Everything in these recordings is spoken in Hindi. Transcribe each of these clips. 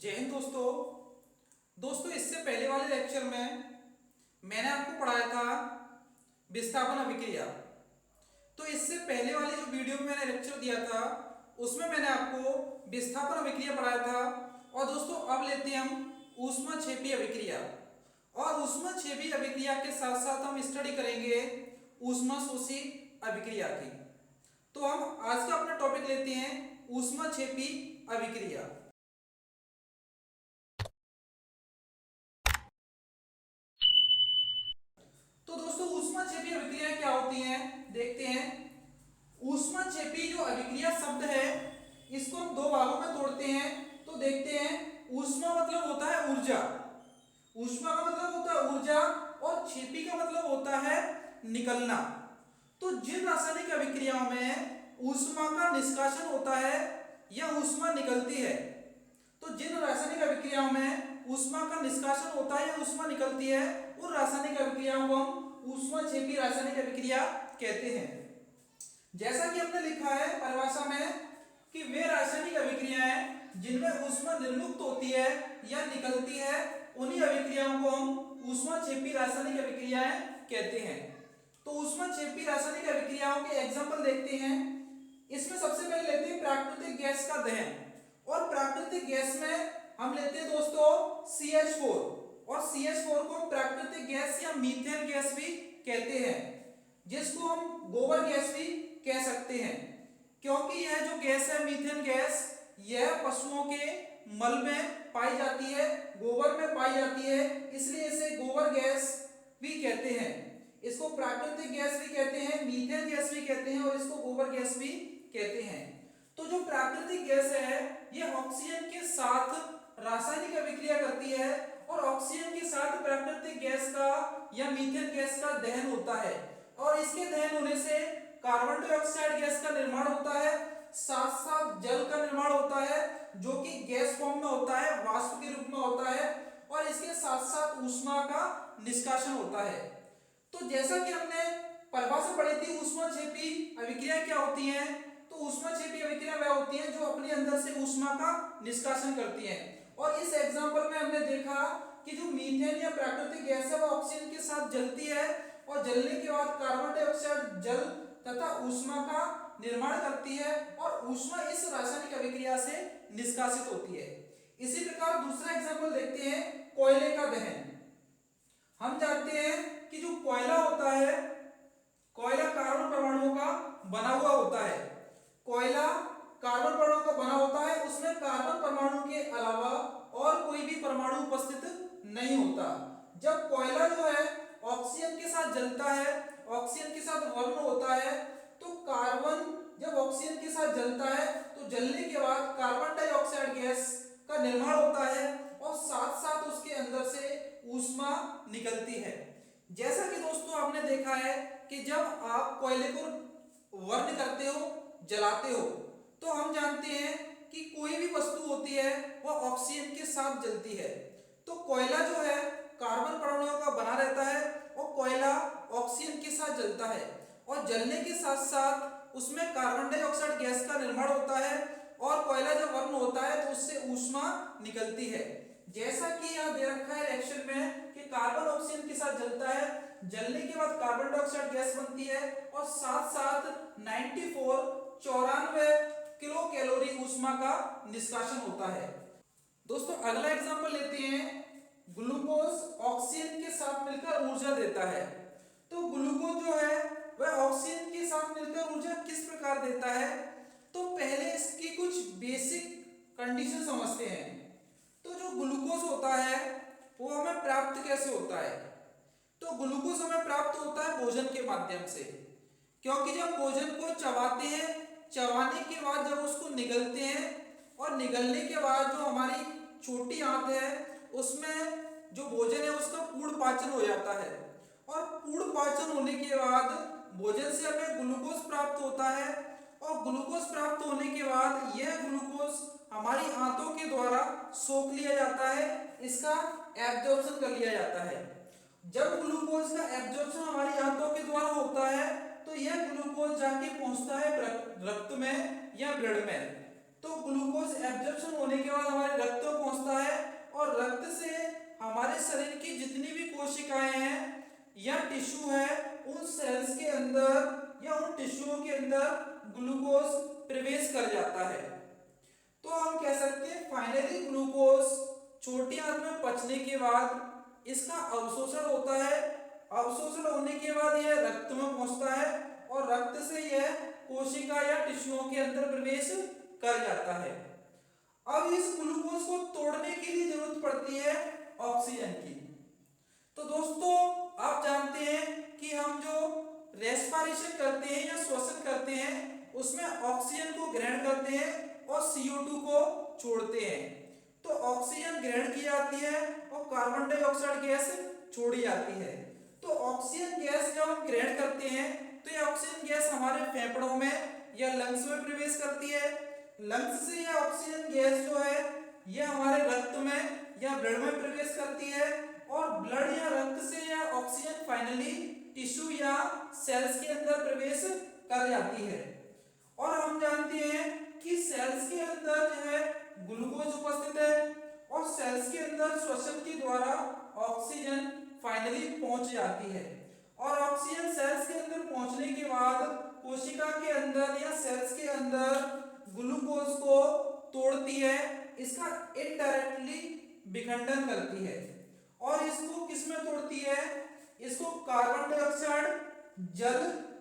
जय हिंद दोस्तों इससे पहले वाले लेक्चर में मैंने आपको पढ़ाया था विस्थापन अभिक्रिया। तो इससे पहले वाले जो वीडियो में मैंने लेक्चर दिया था उसमें मैंने आपको विस्थापन अभिक्रिया पढ़ाया था। और दोस्तों अब लेते हैं हम ऊष्माक्षेपी अभिक्रिया, और ऊष्माक्षेपी अभिक्रिया के साथ साथ हम स्टडी करेंगे ऊष्माशोषी अभिक्रिया की। तो हम आज का अपना टॉपिक लेते हैं ऊष्माक्षेपी अभिक्रिया। तो दोस्तों ऊष्माक्षेपी अभिक्रिया क्या होती हैं देखते हैं। ऊष्माक्षेपी जो अभिक्रिया शब्द है इसको हम दो भागों में तोड़ते हैं। तो देखते हैं, ऊष्मा मतलब होता है ऊर्जा, ऊष्मा का मतलब होता है ऊर्जा, और क्षेपी का मतलब होता है निकलना। तो जिन रासायनिक अभिक्रियाओं में ऊष्मा का निष्कासन होता है या ऊष्मा निकलती है, तो जिन रासायनिक अभिक्रियाओं में ऊष्मा का निष्कासन होता है या ऊष्मा निकलती है उन रासायनिक अभिक्रियाओं को हम ऊष्माक्षेपी रासायनिक अभिक्रिया कहते हैं। जैसा कि हमने लिखा है परिभाषा में कि वे रासायनिक अभिक्रियाएं जिनमें ऊष्मा निर्मुक्त होती है या निकलती है उन्हीं अभिक्रियाओं को हम ऊष्माक्षेपी रासायनिक अभिक्रियाएं कहते हैं। तो ऊष्माक्षेपी रासायनिक अभिक्रियाओं के एग्जाम्पल देखते हैं। इसमें सबसे पहले लेते हैं प्राकृतिक गैस का दहन, और प्राकृतिक गैस में हम लेते हैं दोस्तों CH4, और CH4 को प्राकृतिक गैस या मीथेन गैस भी कहते हैं, जिसको हम गोबर गैस भी कह सकते हैं, क्योंकि यह जो गैस है मीथेन गैस यह पशुओं के मल में पाई जाती है, गोबर में पाई जाती है, इसलिए इसे गोबर गैस भी कहते हैं। इसको प्राकृतिक गैस भी कहते हैं, मीथेन गैस भी कहते हैं, और इसको गोबर गैस भी कहते हैं। तो जो प्राकृतिक गैस है यह ऑक्सीजन के साथ रासायनिक अभिक्रिया करती है, और ऑक्सीजन के साथ प्राकृतिक गैस का या मीथेन गैस का दहन होता है, और इसके दहन होने से कार्बन डाइऑक्साइड गैस का निर्माण होता है, साथ साथ जल का निर्माण होता है जो कि गैस फॉर्म में होता है, वाष्प के रूप में होता है, और इसके साथ साथ ऊष्मा का निष्कासन होता है। तो जैसा कि हमने परिभाषा पढ़ी थी ऊष्माक्षेपी अभिक्रिया क्या होती है, तो ऊष्माक्षेपी अभिक्रिया वह होती है जो अपने अंदर से ऊष्मा का निष्कासन करती है। और इस एग्जांपल में हमने देखा कि जो मीथेन या प्राकृतिक गैस है वह ऑक्सीजन के साथ जलती है, और जलने के बाद कार्बन डाइऑक्साइड जल तथा ऊष्मा का निर्माण करती है, और ऊष्मा इस रासायनिक अभिक्रिया से निष्कासित होती है। इसी प्रकार दूसरा एग्जांपल देखते हैं कोयले का दहन। हम जानते हैं कि जो कोयला होता है, कोयला कार्बन परमाणुओं का बना हुआ होता है, कोयला कार्बन परमाणु का बना होता है, उसमें कार्बन परमाणु के अलावा और कोई भी परमाणु उपस्थित नहीं होता। जब कोयला जो है ऑक्सीजन के साथ जलता है, ऑक्सीजन के साथ वर्ण होता है, तो कार्बन जब ऑक्सीजन के साथ जलता है तो जलने के बाद कार्बन डाइऑक्साइड गैस का निर्माण होता है, और साथ साथ उसके अंदर से ऊष्मा निकलती है। जैसा कि दोस्तों आपने देखा है कि जब आप कोयले को वर्ण करते हो, जलाते हो, तो हम जानते हैं कि कोई भी वस्तु होती है वह ऑक्सीजन के साथ जलती है। तो कोयला जो है कार्बन परमाणुओं का बना रहता है, और कोयला ऑक्सीजन के साथ जलता है, और जलने के साथ साथ उसमें कार्बन डाइऑक्साइड गैस का निर्माण होता है, और कोयला जब वर्ण होता है तो उससे ऊष्मा निकलती है। जैसा कि यहाँ दे रखा है रिएक्शन में कि कार्बन ऑक्सीजन के साथ जलता है, जलने के बाद कार्बन डाइऑक्साइड गैस बनती है, और साथ साथ 94 किलो कैलोरी ऊष्मा का निष्कासन होता है। दोस्तों अगला एग्जांपल लेते हैं, ग्लूकोज ऑक्सीजन के साथ मिलकर ऊर्जा देता है। तो ग्लूकोज जो है वह ऑक्सीजन के साथ मिलकर ऊर्जा किस प्रकार देता है, तो पहले इसकी कुछ बेसिक कंडीशन समझते हैं। तो जो ग्लूकोज होता है वो हमें प्राप्त कैसे होता है, तो ग्लूकोज हमें प्राप्त होता है भोजन के माध्यम से, क्योंकि जब भोजन को चबाते हैं, चबाने के बाद जब उसको निगलते हैं, और निगलने के बाद जो हमारी छोटी आंत है उसमें जो भोजन है उसका पूर्ण पाचन हो जाता है, और पूर्ण पाचन होने के बाद भोजन से हमें ग्लूकोज प्राप्त होता है, और ग्लूकोज प्राप्त होने के बाद यह ग्लूकोज हमारी आंतों के द्वारा सोख लिया जाता है, इसका एब्जॉर्प्शन कर लिया जाता है। जब ग्लूकोज का एब्जॉर्प्शन हमारी आंतों के द्वारा होता है तो यह ग्लूकोज जाके पहुंचता है रक्त में या ब्लड में, तो ग्लूकोज एब्जॉर्प्शन होने के बाद हमारे रक्त में पहुंचता है और रक्त से हमारे शरीर की जितनी भी कोशिकाएं हैं या टिश्यू है उन सेल्स के अंदर या उन टिश्यूओं के अंदर ग्लूकोज प्रवेश कर जाता है। तो हम कह सकते हैं फाइनली ग्लूकोज छोटी आंत में पचने के बाद इसका अवशोषण होता है। अवशोषण होने के बाद यह रक्त में पहुंचता है और रक्त से यह कोशिका या टिश्यूओं के अंदर प्रवेश कर जाता है। अब इस ग्लूकोज को तोड़ने के लिए जरूरत पड़ती है ऑक्सीजन की। तो दोस्तों आप जानते हैं कि हम जो रेस्पिरेशन करते हैं या श्वसन करते हैं उसमें ऑक्सीजन को ग्रहण करते हैं और CO2 को छोड़ते हैं। तो ऑक्सीजन ग्रहण की जाती है और कार्बन डाइऑक्साइड गैस छोड़ी जाती है। तो ऑक्सीजन गैस जब हम ग्रहण करते हैं तो यह ऑक्सीजन गैस हमारे फेफड़ों में या लंग्स में प्रवेश करती है। लंग्स से यह ऑक्सीजन गैस जो है यह हमारे रक्त में या ब्लड में प्रवेश करती है और ब्लड या रक्त से यह ऑक्सीजन फाइनली टिश्यू या सेल्स के अंदर प्रवेश कर जाती है। और हम जानते हैं कि सेल्स के अंदर जो है ग्लूकोज उपस्थित है और सेल्स के अंदर श्वसन के द्वारा ऑक्सीजन फाइनली पहुंच जाती है और ऑक्सीजन सेल्स के अंदर पहुंचने के बाद कोशिका के अंदर या सेल्स के अंदर ग्लूकोज को तोड़ती है, इसका इनडायरेक्टली विखंडन करती है। और इसको किसमें तोड़ती है? इसको कार्बन डाइऑक्साइड, जल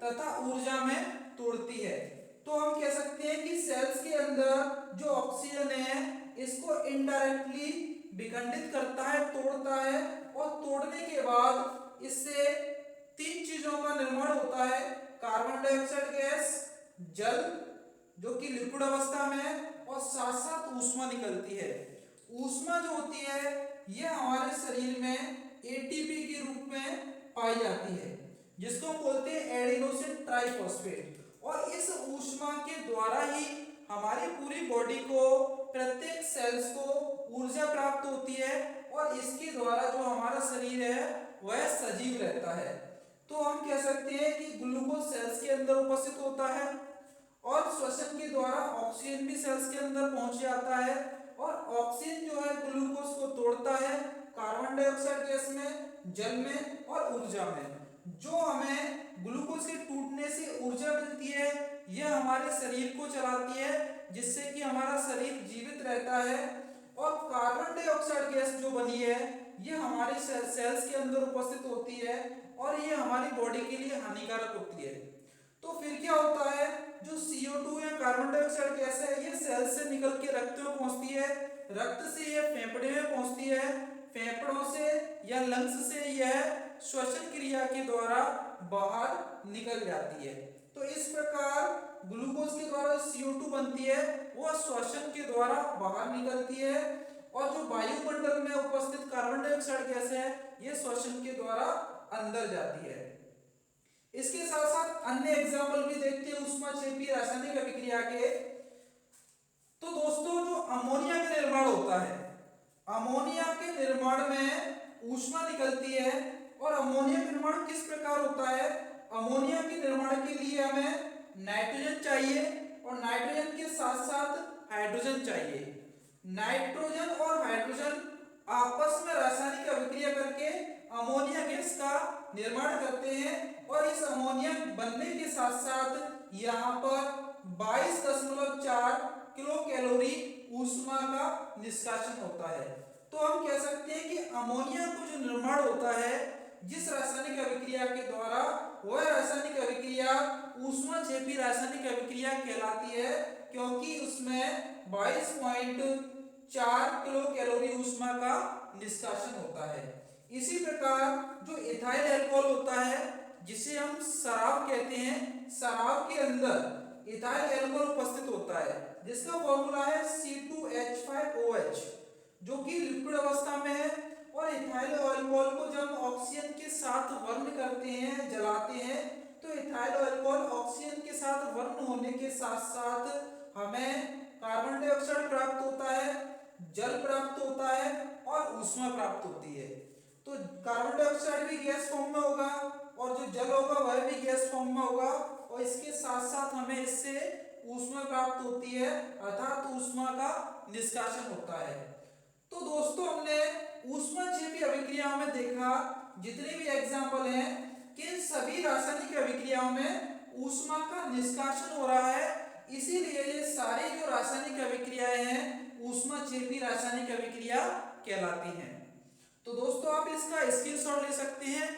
तथा ऊर्जा में तोड़ती है। तो हम कह सकते हैं कि सेल्स के अंदर जो ऑक्सीजन है इसको इनडायरेक्टली विखंडित करता है, तोड़ता है और तोड़ने के बाद इससे तीन चीजों का निर्माण होता है। कार्बन डाइऑक्साइड गैस, जल जो कि लिक्विड अवस्था में है और साथ साथ ऊष्मा निकलती है। ऊष्मा जो होती है यह हमारे शरीर में ATP के रूप में पाई जाती है जिसको बोलते हैं एडिनोसिन ट्राइफॉस्फेट। और इस ऊष्मा के द्वारा ही हमारी पूरी बॉडी को, प्रत्येक सेल्स को ऊर्जा प्राप्त होती है और इसके द्वारा जो हमारा शरीर है वह सजीव रहता है। तो हम कह सकते हैं कि ग्लूकोज सेल्स के अंदर उपस्थित होता है और श्वसन के द्वारा ऑक्सीजन भी सेल्स के अंदर पहुंच जाता है और ऑक्सीजन जो है ग्लूकोज को तोड़ता है कार्बन डाइऑक्साइड गैस में, जल में और ऊर्जा में। जो हमें ग्लूकोज के टूटने से ऊर्जा मिलती है यह हमारे शरीर को चलाती है जिससे कि हमारा शरीर जीवित रहता है। और कार्बन डाइऑक्साइड गैस जो बनी है यह हमारे सेल्स के अंदर उपस्थित होती है और यह हमारी बॉडी के लिए हानिकारक होती है। तो फिर क्या होता है, जो CO2 या कार्बन डाइऑक्साइड गैस है यह सेल से निकल के रक्त में पहुंचती है, रक्त से यह फेफड़े में पहुंचती है, फेफड़ों से या लंग्स से यह श्वसन क्रिया के द्वारा बाहर निकल जाती है। तो इस प्रकार ग्लूकोज के द्वारा CO2 बनती है वह श्वसन के द्वारा बाहर निकलती है और जो वायुमंडल में उपस्थित कार्बन डाइऑक्साइड गैस है यह श्वसन के द्वारा अंदर जाती है। इसके साथ साथ अन्य एग्जाम्पल भी देखते हैं ऊष्माक्षेपी रासायनिक अभिक्रिया के। तो दोस्तों जो अमोनिया का निर्माण होता है, अमोनिया के निर्माण में ऊष्मा निकलती है और अमोनिया का निर्माण किस प्रकार होता है? अमोनिया के निर्माण के लिए हमें नाइट्रोजन चाहिए और नाइट्रोजन के साथ साथ हाइड्रोजन चाहिए। नाइट्रोजन और हाइड्रोजन आपस में रासायनिक अभिक्रिया करके अमोनिया गैस का निर्माण करते हैं और इस अमोनिया बनने के साथ साथ यहाँ पर 22.4 किलो कैलोरी ऊष्मा का निष्कासन होता है। तो हम कह सकते हैं कि अमोनिया का जो निर्माण होता है जिस रासायनिक अभिक्रिया के द्वारा, वह रासायनिक अभिक्रिया ऊष्माक्षेपी रासायनिक अभिक्रिया कहलाती है क्योंकि उसमें 22.4 किलो कैलोरी ऊष्मा का निष्कासन होता है। इसी प्रकार जो इथाइल अल्कोहल होता है जिसे हम शराब कहते हैं, शराब के अंदर इथाइल अल्कोहल उपस्थित होता है जिसका फॉर्मूला है C2H5OH जो कि लिक्विड अवस्था में है। और इथाइल अल्कोहल को जब ऑक्सीजन के साथ वर्ण करते हैं, जलाते हैं, तो इथाइल अल्कोहल ऑक्सीजन के साथ वर्ण होने के साथ साथ हमें कार्बन डाइऑक्साइड प्राप्त होता है, जल प्राप्त होता है और ऊष्मा प्राप्त होती है। तो कार्बन डाइऑक्साइड भी गैस फॉर्म में होगा और जो जल होगा वह भी गैस फॉर्म में होगा और इसके साथ साथ हमें इससे ऊष्मा प्राप्त होती है अर्थात ऊष्मा का निष्कासन होता है। तो दोस्तों हमने ऊष्माक्षेपी अभिक्रियाओं में देखा जितने भी एग्जाम्पल हैं कि इन सभी रासायनिक अभिक्रियाओं में ऊष्मा का निष्कासन हो रहा है, इसीलिए ये सारी जो रासायनिक अभिक्रियाएं हैं ऊष्माक्षेपी रासायनिक अभिक्रिया कहलाती हैं। तो दोस्तों आप इसका स्क्रीनशॉट ले सकते हैं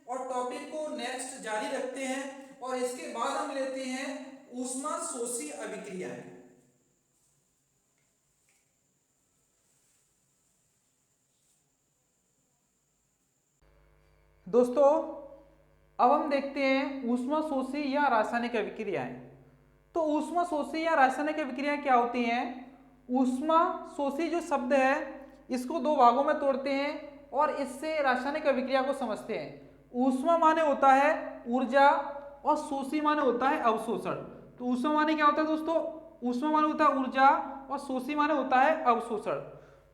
और टॉपिक को नेक्स्ट जारी रखते हैं और इसके बाद हम लेते हैं ऊष्मा शोषी अभिक्रियाएं। दोस्तों अब हम देखते हैं ऊष्मा शोषी या रासायनिक अभिक्रियाएं। तो ऊष्मा शोषी या रासायनिक अभिक्रियाएं क्या होती हैं? ऊष्मा शोषी जो शब्द है इसको दो भागों में तोड़ते हैं और इससे रासायनिक अभिक्रिया को समझते हैं। ऊष्मा माने होता है ऊर्जा और शोषी माने होता है अवशोषण। तो ऊष्मा माने क्या होता है दोस्तों? ऊष्मा माने होता है ऊर्जा और शोषी माने होता है अवशोषण।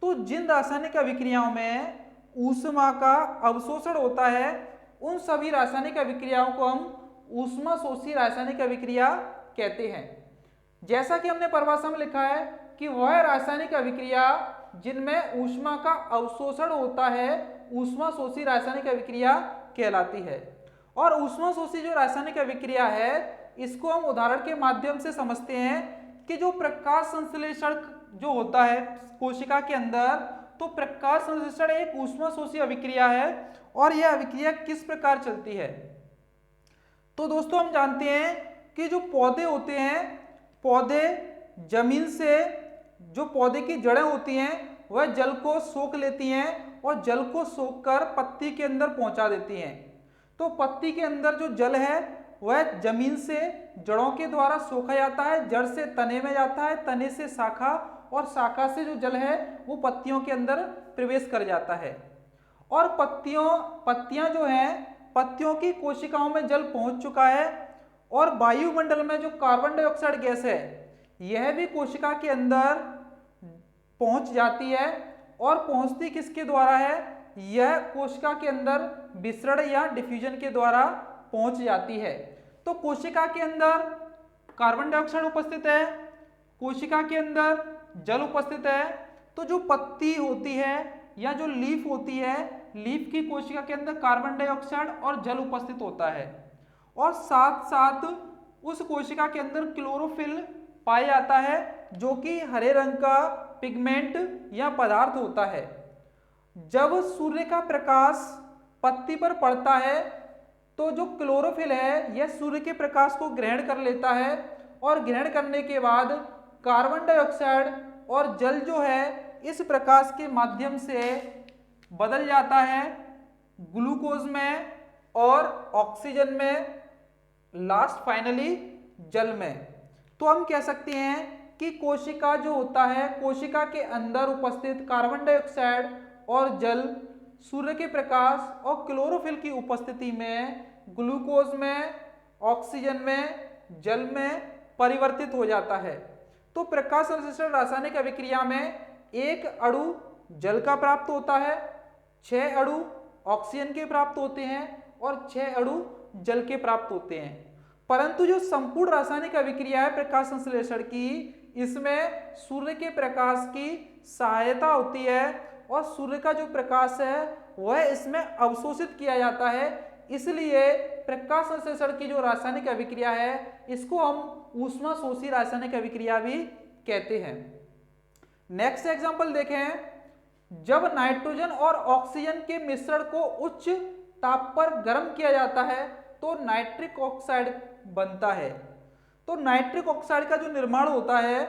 तो जिन रासायनिक अभिक्रियाओं में ऊष्मा का अवशोषण होता है उन सभी रासायनिक अभिक्रियाओं को हम ऊष्मा शोषी रासायनिक अभिक्रिया कहते हैं। जैसा कि हमने परिभाषा में लिखा है कि वह रासायनिक अभिक्रिया जिनमें ऊष्मा का अवशोषण होता है ऊष्मा शोषी रासायनिक अभिक्रिया कहलाती है। और ऊष्मा शोषी जो रासायनिक अभिक्रिया है इसको हम उदाहरण के माध्यम से समझते हैं कि जो प्रकाश संश्लेषण जो होता है कोशिका के अंदर, तो प्रकाश संश्लेषण एक ऊष्मा शोषी अभिक्रिया है और यह अभिक्रिया किस प्रकार चलती है? तो दोस्तों हम जानते हैं कि जो पौधे होते हैं, पौधे जमीन से जो पौधे की जड़ें होती हैं वह जल को सोख लेती हैं और जल को सोखकर पत्ती के अंदर पहुंचा देती हैं। तो पत्ती के अंदर जो जल है वह जमीन से जड़ों के द्वारा सोखा जाता है, जड़ से तने में जाता है, तने से शाखा और शाखा से जो जल है वो पत्तियों के अंदर प्रवेश कर जाता है। और पत्तियां जो हैं पत्तियों की कोशिकाओं में जल पहुंच चुका है और वायुमंडल में जो कार्बन डाइऑक्साइड गैस है यह भी कोशिका के अंदर पहुंच जाती है। और पहुंचती किसके द्वारा है? यह कोशिका के अंदर विसरण या डिफ्यूजन के द्वारा पहुंच जाती है। तो कोशिका के अंदर कार्बन डाइऑक्साइड उपस्थित है, कोशिका के अंदर जल उपस्थित है। तो जो पत्ती होती है या जो लीफ होती है, लीफ की कोशिका के अंदर कार्बन डाइऑक्साइड और जल उपस्थित होता है और साथ साथ उस कोशिका के अंदर क्लोरोफिल पाया जाता है जो कि हरे रंग का पिगमेंट या पदार्थ होता है। जब सूर्य का प्रकाश पत्ती पर पड़ता है तो जो क्लोरोफिल है यह सूर्य के प्रकाश को ग्रहण कर लेता है और ग्रहण करने के बाद कार्बन डाइऑक्साइड और जल जो है इस प्रकाश के माध्यम से बदल जाता है ग्लूकोज में और ऑक्सीजन में, लास्ट फाइनली जल में। तो हम कह सकते हैं कि कोशिका जो होता है, कोशिका के अंदर उपस्थित कार्बन डाइऑक्साइड और जल सूर्य के प्रकाश और क्लोरोफिल की उपस्थिति में ग्लूकोज में, ऑक्सीजन में, जल में परिवर्तित हो जाता है। तो प्रकाश संश्लेषण रासायनिक अभिक्रिया में एक अणु जल का प्राप्त होता है, 6 अणु ऑक्सीजन के प्राप्त होते हैं और 6 अणु जल के प्राप्त होते हैं। परंतु जो संपूर्ण रासायनिक अभिक्रिया है प्रकाश संश्लेषण की, इसमें सूर्य के प्रकाश की सहायता होती है और सूर्य का जो प्रकाश है वह इसमें अवशोषित किया जाता है। इसलिए प्रकाश संश्लेषण की जो रासायनिक अभिक्रिया है इसको हम ऊष्मा शोषी रासायनिक अभिक्रिया भी कहते हैं। नेक्स्ट एग्जांपल देखें। जब नाइट्रोजन और ऑक्सीजन के मिश्रण को उच्च ताप पर गर्म किया जाता है तो नाइट्रिक ऑक्साइड बनता है। तो नाइट्रिक ऑक्साइड का जो निर्माण होता है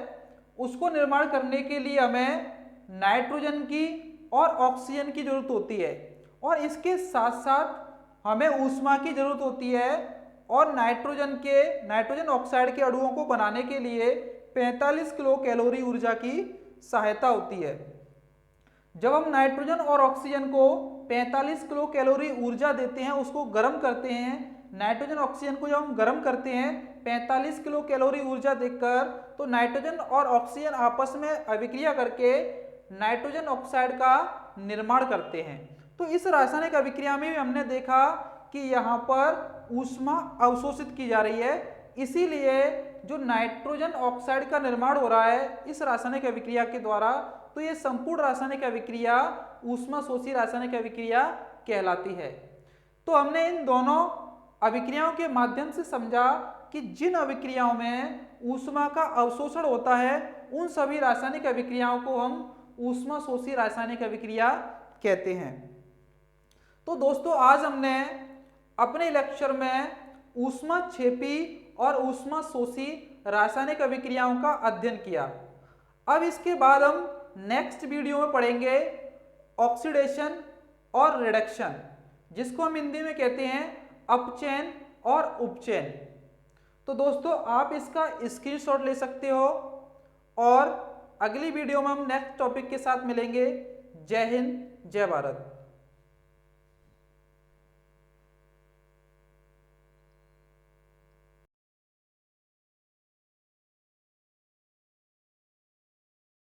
उसको निर्माण करने के लिए हमें नाइट्रोजन की और ऑक्सीजन की जरूरत होती है और इसके साथ साथ हमें ऊष्मा की जरूरत होती है। और नाइट्रोजन ऑक्साइड के अणुओं को बनाने के लिए 45 किलो कैलोरी ऊर्जा की सहायता होती है। जब हम नाइट्रोजन और ऑक्सीजन को 45 किलो कैलोरी ऊर्जा देते हैं, उसको गर्म करते हैं, नाइट्रोजन ऑक्सीजन को जब हम गर्म करते हैं 45 किलो कैलोरी ऊर्जा देकर, तो नाइट्रोजन और ऑक्सीजन आपस में अभिक्रिया करके नाइट्रोजन ऑक्साइड का निर्माण करते हैं। तो इस रासायनिक अभिक्रिया में भी हमने देखा कि यहाँ पर ऊष्मा अवशोषित की जा रही है, इसीलिए जो नाइट्रोजन ऑक्साइड का निर्माण हो रहा है इस रासायनिक अभिक्रिया के द्वारा, तो ये संपूर्ण रासायनिक अभिक्रिया ऊष्माशोषी रासायनिक अभिक्रिया कहलाती है। तो हमने इन दोनों अभिक्रियाओं के माध्यम से समझा कि जिन अभिक्रियाओं में ऊष्मा का अवशोषण होता है उन सभी रासायनिक अभिक्रियाओं को हम ऊष्माशोषी रासायनिक अभिक्रिया कहते हैं। तो दोस्तों आज हमने अपने लेक्चर में ऊष्माक्षेपी और ऊष्माशोषी रासायनिक अभिक्रियाओं का अध्ययन किया। अब इसके बाद हम नेक्स्ट वीडियो में पढ़ेंगे ऑक्सीडेशन और रिडक्शन, जिसको हम हिंदी में कहते हैं अपचयन और उपचयन। तो दोस्तों आप इसका स्क्रीनशॉट ले सकते हो और अगली वीडियो में हम नेक्स्ट टॉपिक के साथ मिलेंगे। जय हिंद, जय भारत।